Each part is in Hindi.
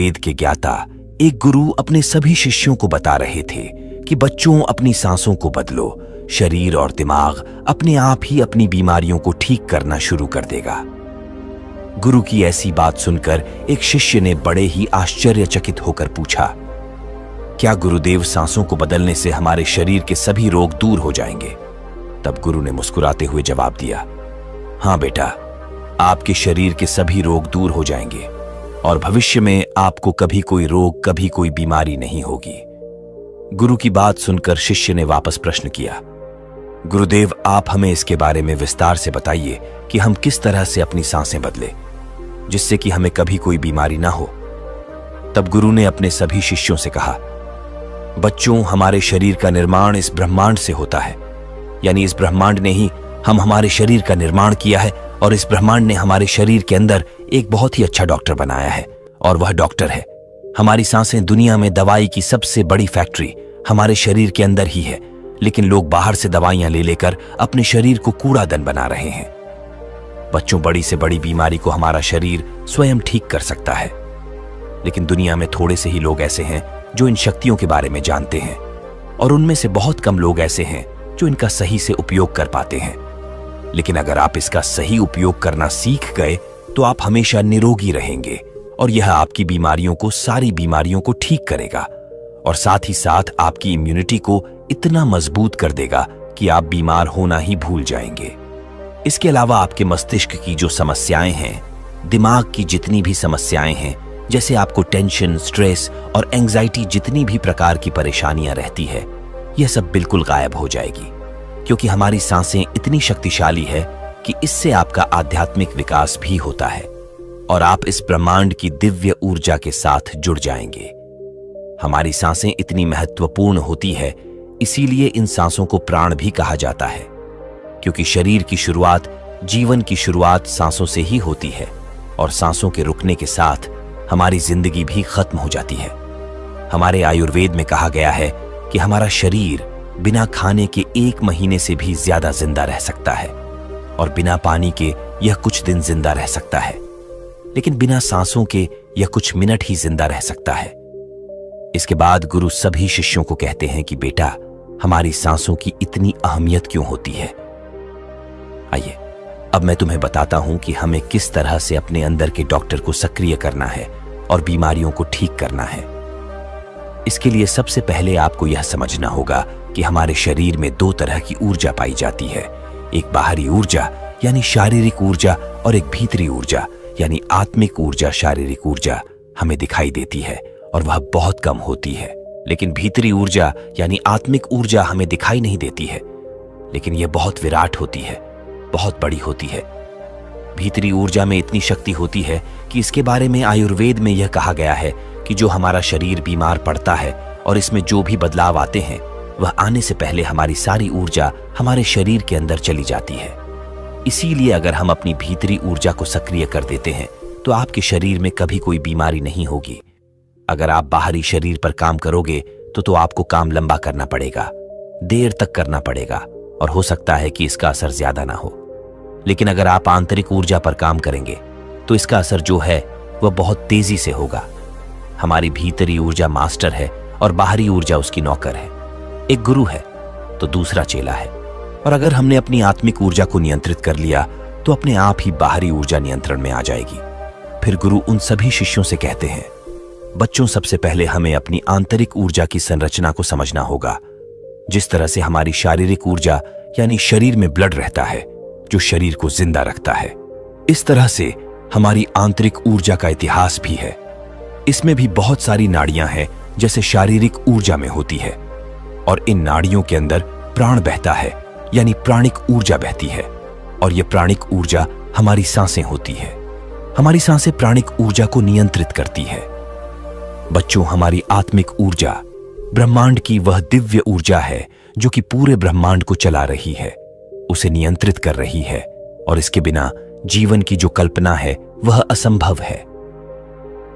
वेद के ज्ञाता एक गुरु अपने सभी शिष्यों को बता रहे थे कि बच्चों, अपनी सांसों को बदलो, शरीर और दिमाग अपने आप ही अपनी बीमारियों को ठीक करना शुरू कर देगा। गुरु की ऐसी बात सुनकर एक शिष्य ने बड़े ही आश्चर्यचकित होकर पूछा, क्या गुरुदेव, सांसों को बदलने से हमारे शरीर के सभी रोग दूर हो जाएंगे? तब गुरु ने मुस्कुराते हुए जवाब दिया, हाँ बेटा, आपके शरीर के सभी रोग दूर हो जाएंगे और भविष्य में आपको कभी कोई रोग, कभी कोई बीमारी नहीं होगी। गुरु की बात सुनकर शिष्य ने वापस प्रश्न किया, गुरुदेव, आप हमें इसके बारे में विस्तार से बताइए कि हम किस तरह से अपनी सांसें बदलें जिससे कि हमें कभी कोई बीमारी ना हो। तब गुरु ने अपने सभी शिष्यों से कहा, बच्चों, हमारे शरीर का निर्माण इस ब्रह्मांड से होता है, यानी इस ब्रह्मांड ने ही हमारे शरीर का निर्माण किया है और इस ब्रह्मांड ने हमारे शरीर के अंदर एक बहुत ही अच्छा डॉक्टर बनाया है और वह डॉक्टर है हमारी सांसें। दुनिया में दवाई की सबसे बड़ी फैक्ट्री हमारे शरीर के अंदर ही है, लेकिन लोग बाहर से दवाइयां ले लेकर अपने शरीर को कूड़ादन बना रहे हैं। बच्चों, बड़ी से बड़ी बीमारी को हमारा शरीर स्वयं ठीक कर सकता है, लेकिन दुनिया में थोड़े से ही लोग ऐसे हैं जो इन शक्तियों के बारे में जानते हैं और उनमें से बहुत कम लोग ऐसे हैं जो इनका सही से उपयोग कर पाते हैं। लेकिन अगर आप इसका सही उपयोग करना सीख गए तो आप हमेशा निरोगी रहेंगे और यह आपकी बीमारियों को, सारी बीमारियों को ठीक करेगा और साथ ही साथ आपकी इम्यूनिटी को इतना मजबूत कर देगा कि आप बीमार होना ही भूल जाएंगे। इसके अलावा आपके मस्तिष्क की जो समस्याएं हैं, दिमाग की जितनी भी समस्याएं हैं, जैसे आपको टेंशन, स्ट्रेस और एंजाइटी, जितनी भी प्रकार की परेशानियां रहती है, यह सब बिल्कुल गायब हो जाएगी, क्योंकि हमारी सांसें इतनी शक्तिशाली है कि इससे आपका आध्यात्मिक विकास भी होता है और आप इस ब्रह्मांड की दिव्य ऊर्जा के साथ जुड़ जाएंगे। हमारी सांसें इतनी महत्वपूर्ण होती है, इसीलिए इन सांसों को प्राण भी कहा जाता है, क्योंकि शरीर की शुरुआत, जीवन की शुरुआत सांसों से ही होती है और सांसों के रुकने के साथ हमारी जिंदगी भी खत्म हो जाती है। हमारे आयुर्वेद में कहा गया है कि हमारा शरीर बिना खाने के 1 महीने से भी ज्यादा जिंदा रह सकता है और बिना पानी के यह कुछ दिन जिंदा रह सकता है, लेकिन बिना सांसों के यह कुछ मिनट ही जिंदा रह सकता है। इसके बाद गुरु सभी शिष्यों को कहते हैं कि बेटा, हमारी सांसों की इतनी अहमियत क्यों होती है। आइए अब मैं तुम्हें बताता हूं कि हमें किस तरह से अपने अंदर के डॉक्टर को सक्रिय करना है और बीमारियों को ठीक करना है। इसके लिए सबसे पहले आपको यह समझना होगा कि हमारे शरीर में 2 तरह की ऊर्जा पाई जाती है, एक बाहरी ऊर्जा यानी शारीरिक ऊर्जा और एक भीतरी ऊर्जा यानी आत्मिक ऊर्जा। शारीरिक ऊर्जा हमें दिखाई देती है और वह बहुत कम होती है, लेकिन भीतरी ऊर्जा यानी आत्मिक ऊर्जा हमें दिखाई नहीं देती है, लेकिन यह बहुत विराट होती है, बहुत बड़ी होती है। भीतरी ऊर्जा में इतनी शक्ति होती है कि इसके बारे में आयुर्वेद में यह कहा गया है कि जो हमारा शरीर बीमार पड़ता है और इसमें जो भी बदलाव आते हैं, वह आने से पहले हमारी सारी ऊर्जा हमारे शरीर के अंदर चली जाती है। इसीलिए अगर हम अपनी भीतरी ऊर्जा को सक्रिय कर देते हैं तो आपके शरीर में कभी कोई बीमारी नहीं होगी। अगर आप बाहरी शरीर पर काम करोगे तो आपको काम लंबा करना पड़ेगा, देर तक करना पड़ेगा और हो सकता है कि इसका असर ज्यादा ना हो। लेकिन अगर आप आंतरिक ऊर्जा पर काम करेंगे तो इसका असर जो है वह बहुत तेजी से होगा। हमारी भीतरी ऊर्जा मास्टर है और बाहरी ऊर्जा उसकी नौकर है। एक गुरु है तो दूसरा चेला है, और अगर हमने अपनी आत्मिक ऊर्जा को नियंत्रित कर लिया तो अपने आप ही बाहरी ऊर्जा नियंत्रण में आ जाएगी। फिर गुरु उन सभी शिष्यों से कहते हैं, बच्चों, सबसे पहले हमें अपनी आंतरिक ऊर्जा की संरचना को समझना होगा। जिस तरह से हमारी शारीरिक ऊर्जा यानी शरीर में ब्लड रहता है जो शरीर को जिंदा रखता है, इस तरह से हमारी आंतरिक ऊर्जा का इतिहास भी है। इसमें भी बहुत सारी नाड़ियां हैं जैसे शारीरिक ऊर्जा में होती है, और इन नाड़ियों के अंदर प्राण बहता है यानी प्राणिक ऊर्जा बहती है, और यह प्राणिक ऊर्जा हमारी सांसें होती है। हमारी सांसें प्राणिक ऊर्जा को नियंत्रित करती है। बच्चों, हमारी आत्मिक ऊर्जा ब्रह्मांड की वह दिव्य ऊर्जा है जो कि पूरे ब्रह्मांड को चला रही है, उसे नियंत्रित कर रही है, और इसके बिना जीवन की जो कल्पना है वह असंभव है।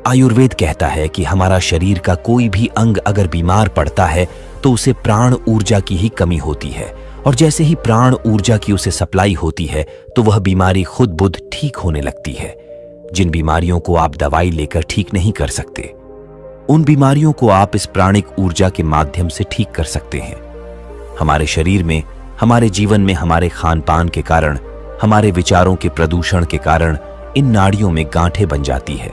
आयुर्वेद कहता है कि हमारा शरीर का कोई भी अंग अगर बीमार पड़ता है तो उसे प्राण ऊर्जा की ही कमी होती है, और जैसे ही प्राण ऊर्जा की उसे सप्लाई होती है तो वह बीमारी खुद बुद ठीक होने लगती है। जिन बीमारियों को आप दवाई लेकर ठीक नहीं कर सकते, उन बीमारियों को आप इस प्राणिक ऊर्जा के माध्यम से ठीक कर सकते हैं। हमारे शरीर में, हमारे जीवन में, हमारे खान पान के कारण, हमारे विचारों के प्रदूषण के कारण इन नाड़ियों में गांठें बन जाती है,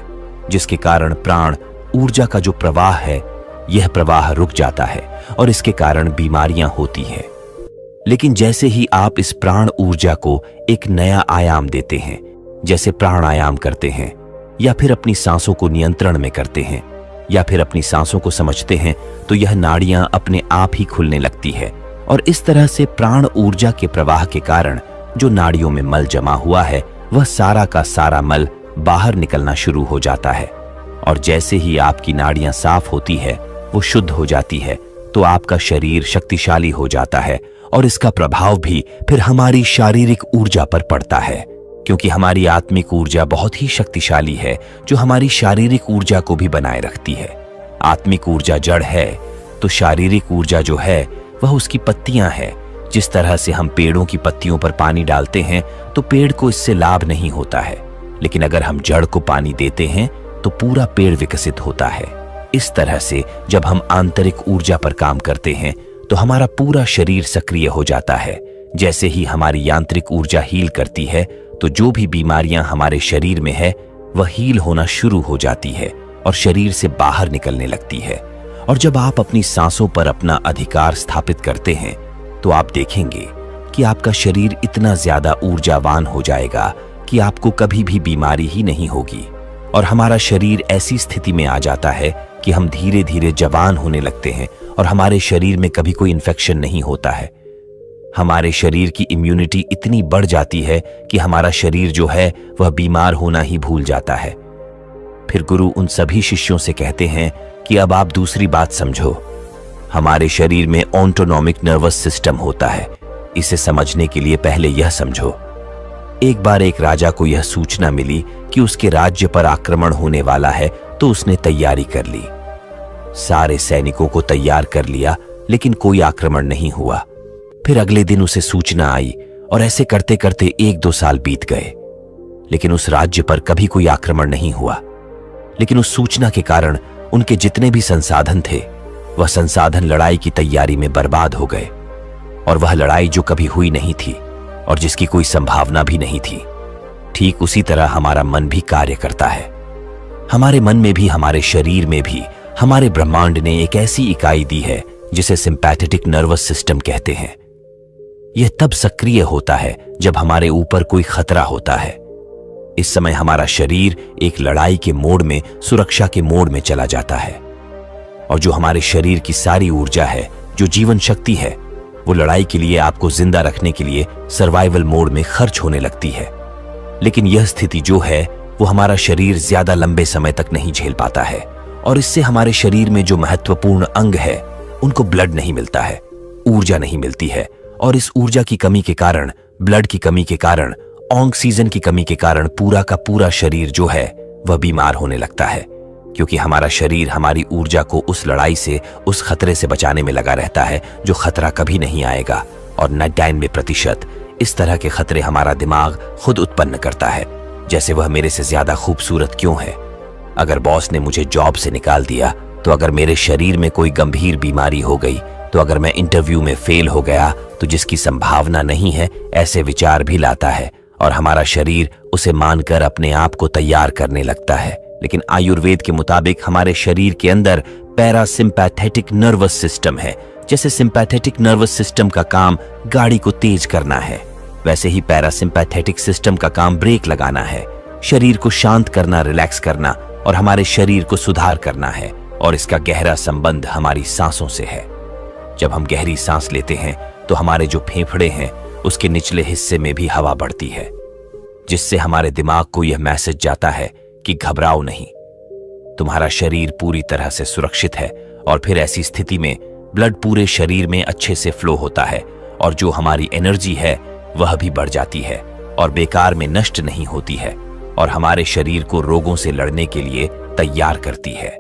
जिसके कारण प्राण ऊर्जा का जो प्रवाह है, यह प्रवाह रुक जाता है और इसके कारण बीमारियां होती हैं। लेकिन जैसे ही आप इस प्राण ऊर्जा को एक नया आयाम देते हैं, जैसे प्राणायाम करते हैं, या फिर अपनी सांसों को नियंत्रण में करते हैं, या फिर अपनी सांसों को समझते हैं, तो यह नाड़ियां अपने आप ही खुलने लगती है और इस तरह से प्राण ऊर्जा के प्रवाह के कारण जो नाड़ियों में मल जमा हुआ है, वह सारा का सारा मल बाहर निकलना शुरू हो जाता है। और जैसे ही आपकी नाड़ियां साफ होती है, वो शुद्ध हो जाती है, तो आपका शरीर शक्तिशाली हो जाता है और इसका प्रभाव भी फिर हमारी शारीरिक ऊर्जा पर पड़ता है, क्योंकि हमारी आत्मिक ऊर्जा बहुत ही शक्तिशाली है, जो हमारी शारीरिक ऊर्जा को भी बनाए रखती है। आत्मिक ऊर्जा जड़ है, तो शारीरिक ऊर्जा जो है वह उसकी पत्तियां हैं। जिस तरह से हम पेड़ों की पत्तियों पर पानी डालते हैं, तो पेड़ को इससे लाभ नहीं होता है, लेकिन अगर हम जड़ को पानी देते हैं तो पूरा पेड़ विकसित होता है। इस तरह से जब हम आंतरिक ऊर्जा पर काम करते हैं, तो हमारा पूरा शरीर सक्रिय हो जाता है। जैसे ही हमारी यांत्रिक ऊर्जा हील करती है, तो जो भी बीमारियां हमारे शरीर में है, वह हील होना शुरू हो जाती है और शरीर से बाहर निकलने लगती है। और जब आप अपनी सांसों पर अपना अधिकार स्थापित करते हैं, तो आप देखेंगे कि आपका शरीर इतना ज्यादा ऊर्जावान हो जाएगा कि आपको कभी भी बीमारी ही नहीं होगी। और हमारा शरीर ऐसी स्थिति में आ जाता है कि हम धीरे धीरे जवान होने लगते हैं और हमारे शरीर में कभी कोई इन्फेक्शन नहीं होता है। हमारे शरीर की इम्यूनिटी इतनी बढ़ जाती है कि हमारा शरीर जो है वह बीमार होना ही भूल जाता है। फिर गुरु उन सभी शिष्यों से कहते हैं कि अब आप दूसरी बात समझो। हमारे शरीर में ऑटोनॉमिक नर्वस सिस्टम होता है। इसे समझने के लिए पहले यह समझो। एक बार एक राजा को यह सूचना मिली कि उसके राज्य पर आक्रमण होने वाला है, तो उसने तैयारी कर ली। सारे सैनिकों को तैयार कर लिया, लेकिन कोई आक्रमण नहीं हुआ। फिर अगले दिन उसे सूचना आई और ऐसे करते करते 1-2 साल बीत गए, लेकिन उस राज्य पर कभी कोई आक्रमण नहीं हुआ। लेकिन उस सूचना के कारण उनके जितने भी संसाधन थे, वह संसाधन लड़ाई की तैयारी में बर्बाद हो गए। और वह लड़ाई जो कभी हुई नहीं थी और जिसकी कोई संभावना भी नहीं थी। ठीक उसी तरह हमारा मन भी कार्य करता है। हमारे मन में भी, हमारे शरीर में भी हमारे ब्रह्मांड ने एक ऐसी इकाई दी है जिसे सिंपैथेटिक नर्वस सिस्टम कहते हैं। यह तब सक्रिय होता है जब हमारे ऊपर कोई खतरा होता है। इस समय हमारा शरीर एक लड़ाई के मोड में, सुरक्षा के मोड में चला जाता है और जो हमारे शरीर की सारी ऊर्जा है, जो जीवन शक्ति है, वो लड़ाई के लिए, आपको जिंदा रखने के लिए सर्वाइवल मोड में खर्च होने लगती है। लेकिन यह स्थिति जो है, वो हमारा शरीर ज्यादा लंबे समय तक नहीं झेल पाता है और इससे हमारे शरीर में जो महत्वपूर्ण अंग है, उनको ब्लड नहीं मिलता है, ऊर्जा नहीं मिलती है। और इस ऊर्जा की कमी के कारण, ब्लड की कमी के कारण, ऑक्सीजन की कमी के कारण पूरा का पूरा शरीर जो है वह बीमार होने लगता है, क्योंकि हमारा शरीर हमारी ऊर्जा को उस लड़ाई से, उस खतरे से बचाने में लगा रहता है जो खतरा कभी नहीं आएगा। और 99% इस तरह के खतरे हमारा दिमाग खुद उत्पन्न करता है। जैसे वह मेरे से ज्यादा खूबसूरत क्यों है, अगर बॉस ने मुझे जॉब से निकाल दिया, तो अगर मेरे शरीर में कोई गंभीर बीमारी हो गई, तो अगर मैं इंटरव्यू में फेल हो गया, तो जिसकी संभावना नहीं है, ऐसे विचार भी लाता है और हमारा शरीर उसे मानकर अपने आप को तैयार करने लगता है। लेकिन आयुर्वेद के मुताबिक हमारे शरीर के अंदर पैरासिम्पैथेटिक नर्वस सिस्टम है। जैसे सिंपैथेटिक नर्वस सिस्टम का काम गाड़ी को तेज करना है, वैसे ही पैरासिम्पैथेटिक सिस्टम का काम ब्रेक लगाना है, शरीर को शांत करना, रिलैक्स करना और हमारे शरीर को सुधार करना है। और इसका गहरा संबंध हमारी सांसों से है। जब हम गहरी सांस लेते हैं, तो हमारे जो फेफड़े हैं, उसके निचले हिस्से में भी हवा बढ़ती है, जिससे हमारे दिमाग को यह मैसेज जाता है कि घबराओ नहीं, तुम्हारा शरीर पूरी तरह से सुरक्षित है। और फिर ऐसी स्थिति में ब्लड पूरे शरीर में अच्छे से फ्लो होता है और जो हमारी एनर्जी है वह भी बढ़ जाती है और बेकार में नष्ट नहीं होती है और हमारे शरीर को रोगों से लड़ने के लिए तैयार करती है।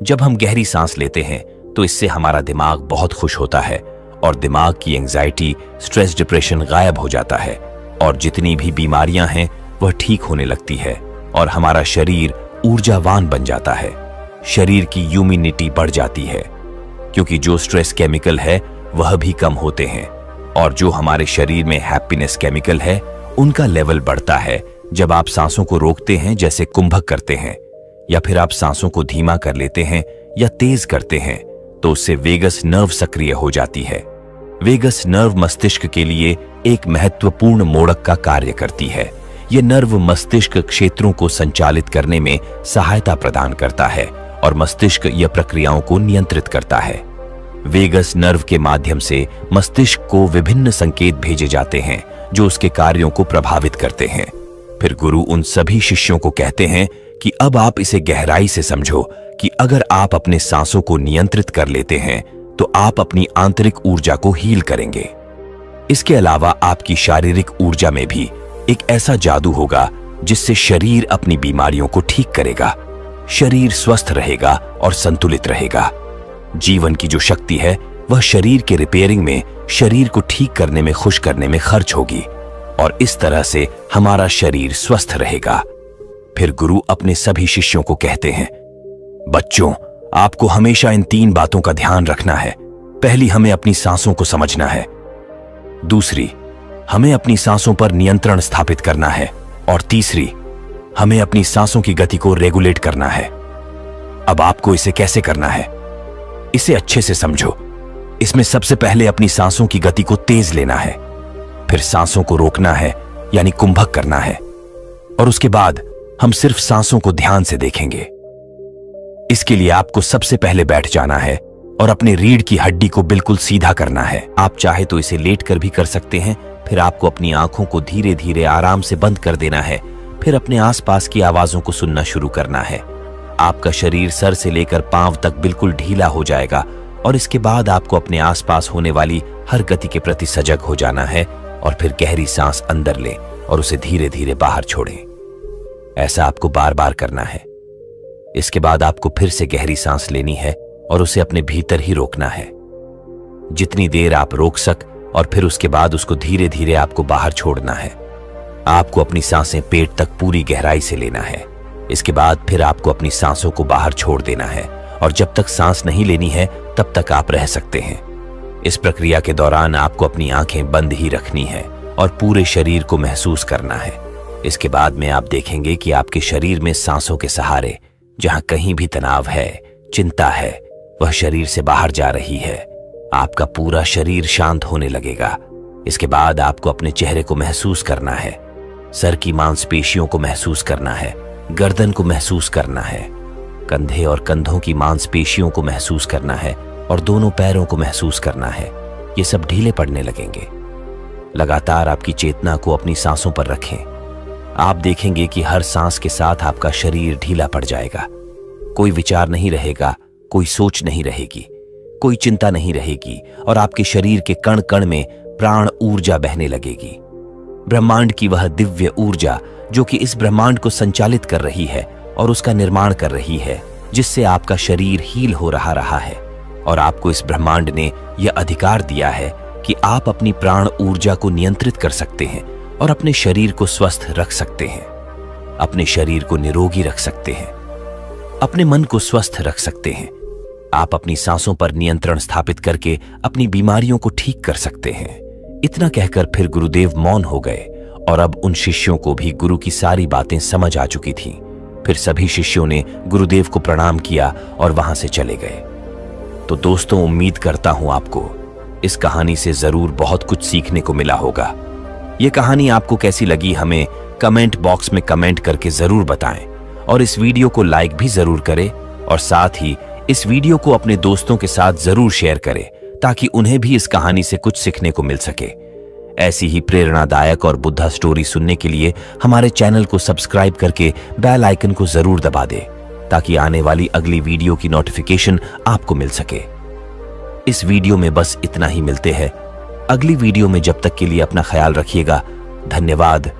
जब हम गहरी सांस लेते हैं, तो इससे हमारा दिमाग बहुत खुश होता है और दिमाग की एंजाइटी, स्ट्रेस, डिप्रेशन गायब हो जाता है और जितनी भी बीमारियां हैं वह ठीक होने लगती है और हमारा शरीर ऊर्जावान बन जाता है। शरीर की इम्यूनिटी बढ़ जाती है, क्योंकि जो स्ट्रेस केमिकल है वह भी कम होते हैं, और जो हमारे शरीर में हैप्पीनेस केमिकल है उनका लेवल बढ़ता है जब आप सांसों को रोकते हैं, जैसे कुंभक करते हैं, या फिर आप सांसों को धीमा कर लेते हैं या तेज करते हैं, तो उससे वेगस नर्व सक्रिय हो जाती है। वेगस नर्व मस्तिष्क के लिए एक महत्वपूर्ण मोड़क का कार्य करती है। यह नर्व मस्तिष्क क्षेत्रों को संचालित करने में सहायता प्रदान करता है और मस्तिष्क यह प्रक्रियाओं को नियंत्रित करता है। वेगस नर्व के माध्यम से मस्तिष्क को विभिन्न संकेत भेजे जाते हैं जो उसके कार्यों को प्रभावित करते हैं। फिर गुरु उन सभी शिष्यों को कहते हैं कि अब आप इसे गहराई से समझो कि अगर आप अपने सांसों को नियंत्रित कर लेते हैं तो आप अपनी आंतरिक ऊर्जा को हील करेंगे। इसके अलावा आपकी शारीरिक ऊर्जा में भी एक ऐसा जादू होगा जिससे शरीर अपनी बीमारियों को ठीक करेगा, शरीर स्वस्थ रहेगा और संतुलित रहेगा। जीवन की जो शक्ति है वह शरीर के रिपेयरिंग में, शरीर को ठीक करने में, खुश करने में खर्च होगी, और इस तरह से हमारा शरीर स्वस्थ रहेगा। फिर गुरु अपने सभी शिष्यों को कहते हैं, बच्चों, आपको हमेशा इन 3 बातों का ध्यान रखना है। पहली, हमें अपनी सांसों को समझना है। दूसरी, हमें अपनी सांसों पर नियंत्रण स्थापित करना है। और तीसरी, हमें अपनी सांसों की गति को रेगुलेट करना है। अब आपको इसे कैसे करना है, इसे अच्छे से समझो। इसमें सबसे पहले अपनी सांसों की गति को तेज लेना है, फिर सांसों को रोकना है यानी कुंभक करना है, और उसके बाद हम सिर्फ सांसों को ध्यान से देखेंगे। इसके लिए आपको सबसे पहले बैठ जाना है और अपने रीढ़ की हड्डी को बिल्कुल सीधा करना है। आप चाहे तो इसे लेटकर भी कर सकते हैं। फिर आपको अपनी आंखों को धीरे धीरे आराम से बंद कर देना है। फिर अपने आसपास की आवाजों को सुनना शुरू करना है। आपका शरीर सर से लेकर पांव तक बिल्कुल ढीला हो जाएगा, और इसके बाद आपको अपने आसपास होने वाली हर गति के प्रति सजग हो जाना है, और फिर गहरी सांस अंदर लें और उसे धीरे धीरे बाहर छोड़ें। ऐसा आपको बार बार करना है। इसके बाद आपको फिर से गहरी सांस लेनी है और उसे अपने भीतर ही रोकना है, जितनी देर आप रोक सक, और फिर उसके बाद उसको धीरे धीरे आपको बाहर छोड़ना है। आपको अपनी सांसें पेट तक पूरी गहराई से लेना है। इसके बाद फिर आपको अपनी सांसों को बाहर छोड़ देना है, और जब तक सांस नहीं लेनी है तब तक आप रह सकते हैं। इस प्रक्रिया के दौरान आपको अपनी आंखें बंद ही रखनी है और पूरे शरीर को महसूस करना है। इसके बाद में आप देखेंगे कि आपके शरीर में सांसों के सहारे जहां कहीं भी तनाव है, चिंता है, वह शरीर से बाहर जा रही है। आपका पूरा शरीर शांत होने लगेगा। इसके बाद आपको अपने चेहरे को महसूस करना है, सर की मांसपेशियों को महसूस करना है, गर्दन को महसूस करना है, कंधे और कंधों की मांसपेशियों को महसूस करना है, और दोनों पैरों को महसूस करना है। ये सब ढीले पड़ने लगेंगे। लगातार आपकी चेतना को अपनी सांसों पर रखें। आप देखेंगे कि हर सांस के साथ आपका शरीर ढीला पड़ जाएगा। कोई विचार नहीं रहेगा, कोई सोच नहीं रहेगी, कोई चिंता नहीं रहेगी, और आपके शरीर के कण कण में प्राण ऊर्जा बहने लगेगी। ब्रह्मांड की वह दिव्य ऊर्जा जो कि इस ब्रह्मांड को संचालित कर रही है और उसका निर्माण कर रही है, जिससे आपका शरीर हील हो रहा है। और आपको इस ब्रह्मांड ने यह अधिकार दिया है कि आप अपनी प्राण ऊर्जा को नियंत्रित कर सकते हैं और अपने शरीर को स्वस्थ रख सकते हैं, अपने शरीर को निरोगी रख सकते हैं, अपने मन को स्वस्थ रख सकते हैं। आप अपनी सांसों पर नियंत्रण स्थापित करके अपनी बीमारियों को ठीक कर सकते हैं। इतना कहकर फिर गुरुदेव मौन हो गए, और अब उन शिष्यों को भी गुरु की सारी बातें समझ आ चुकी थीं। फिर सभी शिष्यों ने गुरुदेव को प्रणाम किया और वहां से चले गए। तो दोस्तों, उम्मीद करता हूं आपको इस कहानी से जरूर बहुत कुछ सीखने को मिला होगा। ये कहानी आपको कैसी लगी हमें कमेंट बॉक्स में कमेंट करके जरूर बताएं, और इस वीडियो को लाइक भी जरूर करें, और साथ ही इस वीडियो को अपने दोस्तों के साथ जरूर शेयर करें ताकि उन्हें भी इस कहानी से कुछ सीखने को मिल सके। ऐसी ही प्रेरणादायक और बुद्धा स्टोरी सुनने के लिए हमारे चैनल को सब्सक्राइब करके बेल आइकन को जरूर दबा दें ताकि आने वाली अगली वीडियो की नोटिफिकेशन आपको मिल सके। इस वीडियो में बस इतना ही। मिलते हैं अगली वीडियो में। जब तक के लिए अपना ख्याल रखिएगा। धन्यवाद।